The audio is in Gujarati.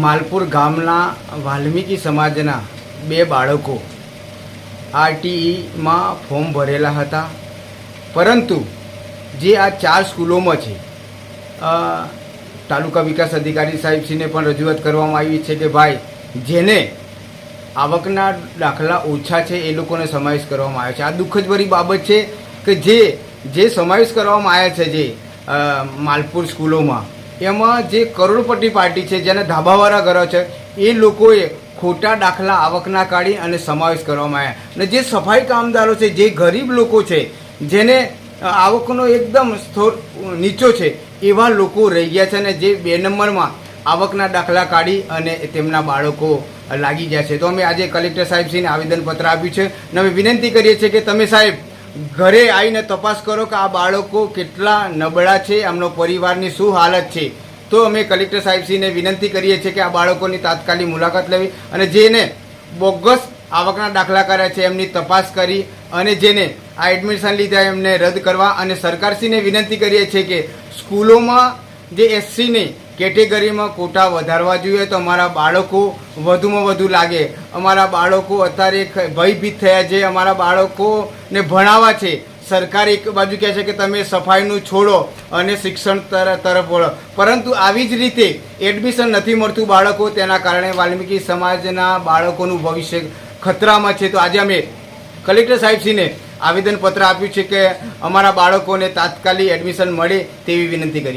માલપુર ગામના વાલ્મીકી સમાજના બે બાળકો આરટીઈમાં ફોર્મ ભરેલા હતા, પરંતુ જે આ 4 સ્કૂલોમાં છે, તાલુકા વિકાસ અધિકારી સાહેબશ્રીને પણ રજૂઆત કરવામાં આવી છે કે ભાઈ જેને આવકના દાખલા ઓછા છે એ લોકોને સમાવેશ કરવામાં આવ્યો છે. આ દુઃખદભરી બાબત છે કે જે સમાવેશ કરવામાં આવ્યા છે જે માલપુર સ્કૂલોમાં, એમાં જે કરોડપતિ પાર્ટી છે, જેને ધાબાવાળા ઘરો છે, એ લોકોએ ખોટા દાખલા આવકના કાઢી અને સમાવેશ કરવામાં આવ્યા. અને જે સફાઈ કામદારો છે, જે ગરીબ લોકો છે, જેને આવકનો એકદમ સ્તર નીચો છે, એવા લોકો રહી ગયા છે અને જે 2 નંબરમાં આવકના દાખલા કાઢી અને તેમના બાળકો લાગી ગયા છે. તો અમે આજે કલેક્ટર સાહેબશ્રીને આવેદનપત્ર આપ્યું છે અને અમે વિનંતી કરીએ છીએ કે તમે સાહેબ ઘરે આવીને તપાસ કરો કે આ બાળકો કેટલા નબળા છે, આમનો પરિવારની શું હાલત છે. તો અમે કલેક્ટર સાહેબશ્રીને વિનંતી કરીએ છીએ કે આ બાળકોની તાત્કાલિક મુલાકાત લેવી અને જેને બોગસ આવકના દાખલા કર્યા છે એમની તપાસ કરી અને જેને આ એડમિશન લીધા એમને રદ કરવા. અને સરકારશ્રીને વિનંતી કરીએ છીએ કે સ્કૂલોમાં જે એસસીની કેટેગરીમાં કોટા વધારવા જોઈએ, તો અમારા બાળકો વધુમાં વધુ લાગે. અમારા બાળકો અત્યારે ભયભીત થયા છે, અમારા બાળકોને ભણાવવા છે. સરકાર એક બાજુ કહે છે કે તમે સફાઈનું છોડો અને શિક્ષણ તરફ વળો, પરંતુ આવી જ રીતે એડમિશન નથી મળતું બાળકો, તેના કારણે વાલ્મીકી સમાજના બાળકોનું ભવિષ્ય ખતરામાં છે. તો આજે અમે કલેક્ટર સાહેબશ્રીને આવેદનપત્ર આપ્યું છે કે અમારા બાળકોને તાત્કાલિક એડમિશન મળે તેવી વિનંતી કરી.